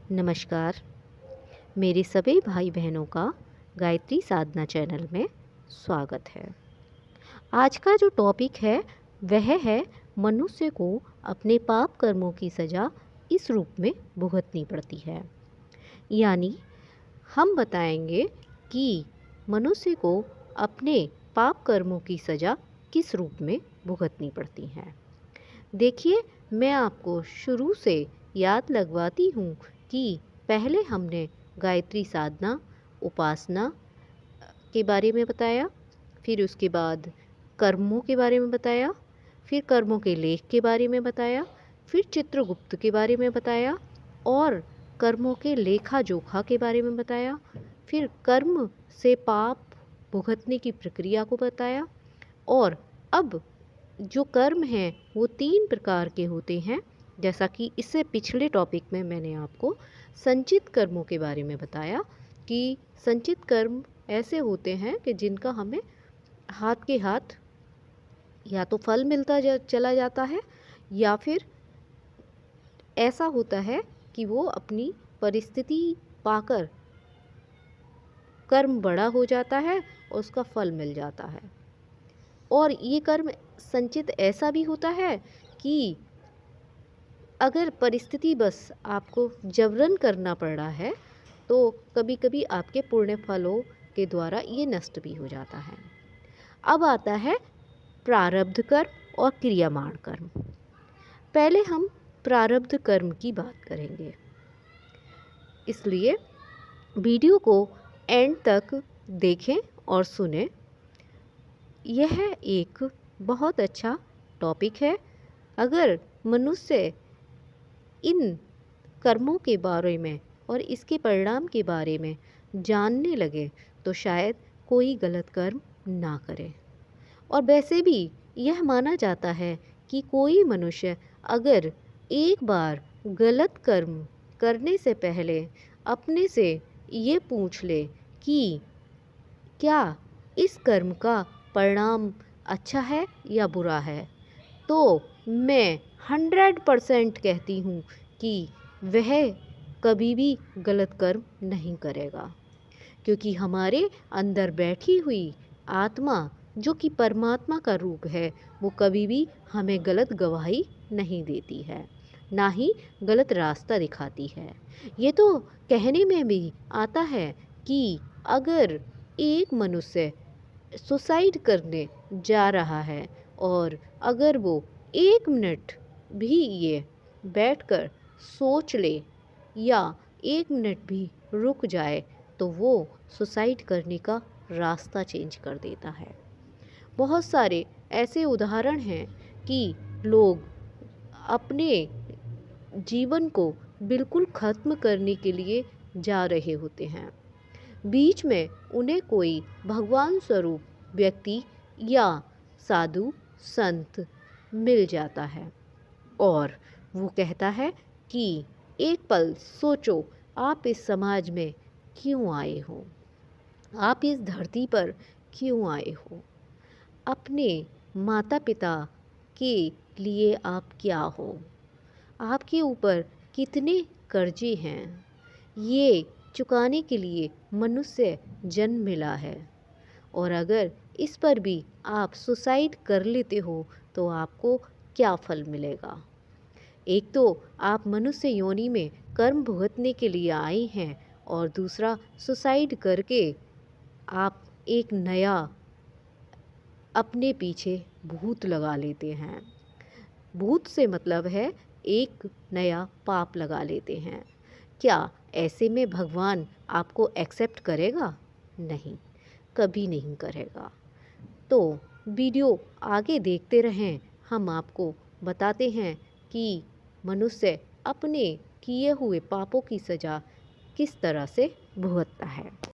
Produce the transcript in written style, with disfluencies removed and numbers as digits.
नमस्कार। मेरे सभी भाई बहनों का गायत्री साधना चैनल में स्वागत है। आज का जो टॉपिक है वह है मनुष्य को अपने पाप कर्मों की सज़ा इस रूप में भुगतनी पड़ती है। यानी हम बताएंगे कि मनुष्य को अपने पाप कर्मों की सज़ा किस रूप में भुगतनी पड़ती है। देखिए, मैं आपको शुरू से याद लगवाती हूँ कि पहले हमने गायत्री साधना, उपासना के बारे में बताया, फिर उसके बाद कर्मों के बारे में बताया, फिर कर्मों के लेख के बारे में बताया, फिर चित्रगुप्त के बारे में बताया और कर्मों के लेखा जोखा के बारे में बताया, फिर कर्म से पाप भुगतने की प्रक्रिया को बताया। और अब जो कर्म हैं वो 3 प्रकार के होते हैं, जैसा कि इससे पिछले टॉपिक में मैंने आपको संचित कर्मों के बारे में बताया कि संचित कर्म ऐसे होते हैं कि जिनका हमें हाथ के हाथ या तो फल मिलता चला जाता है, या फिर ऐसा होता है कि वो अपनी परिस्थिति पाकर कर्म बड़ा हो जाता है और उसका फल मिल जाता है। और ये कर्म संचित ऐसा भी होता है कि अगर परिस्थिति बस आपको जबरन करना पड़ रहा है तो कभी कभी आपके पुण्य फलों के द्वारा ये नष्ट भी हो जाता है। अब आता है प्रारब्ध कर्म और क्रियामाण कर्म। पहले हम प्रारब्ध कर्म की बात करेंगे, इसलिए वीडियो को एंड तक देखें और सुनें। यह एक बहुत अच्छा टॉपिक है। अगर मनुष्य इन कर्मों के बारे में और इसके परिणाम के बारे में जानने लगे तो शायद कोई गलत कर्म ना करे। और वैसे भी यह माना जाता है कि कोई मनुष्य अगर एक बार गलत कर्म करने से पहले अपने से ये पूछ ले कि क्या इस कर्म का परिणाम अच्छा है या बुरा है, तो मैं 100% कहती हूँ कि वह कभी भी गलत कर्म नहीं करेगा। क्योंकि हमारे अंदर बैठी हुई आत्मा जो कि परमात्मा का रूप है, वो कभी भी हमें गलत गवाही नहीं देती है, ना ही गलत रास्ता दिखाती है। ये तो कहने में भी आता है कि अगर एक मनुष्य सुसाइड करने जा रहा है और अगर वो 1 मिनट भी ये बैठकर सोच ले या 1 मिनट भी रुक जाए तो वो सुसाइड करने का रास्ता चेंज कर देता है। बहुत सारे ऐसे उदाहरण हैं कि लोग अपने जीवन को बिल्कुल ख़त्म करने के लिए जा रहे होते हैं। बीच में उन्हें कोई भगवान स्वरूप व्यक्ति या साधु संत मिल जाता है और वो कहता है कि एक पल सोचो, आप इस समाज में क्यों आए हो, आप इस धरती पर क्यों आए हो, अपने माता पिता के लिए आप क्या हो, आपके ऊपर कितने कर्जे हैं, ये चुकाने के लिए मनुष्य जन्म मिला है। और अगर इस पर भी आप सुसाइड कर लेते हो तो आपको क्या फल मिलेगा। एक तो आप मनुष्य योनि में कर्म भुगतने के लिए आए हैं और दूसरा सुसाइड करके आप एक नया अपने पीछे भूत लगा लेते हैं। भूत से मतलब है एक नया पाप लगा लेते हैं। क्या ऐसे में भगवान आपको एक्सेप्ट करेगा? नहीं, कभी नहीं करेगा। तो वीडियो आगे देखते रहें, हम आपको बताते हैं कि मनुष्य अपने किए हुए पापों की सज़ा किस तरह से भुगतता है।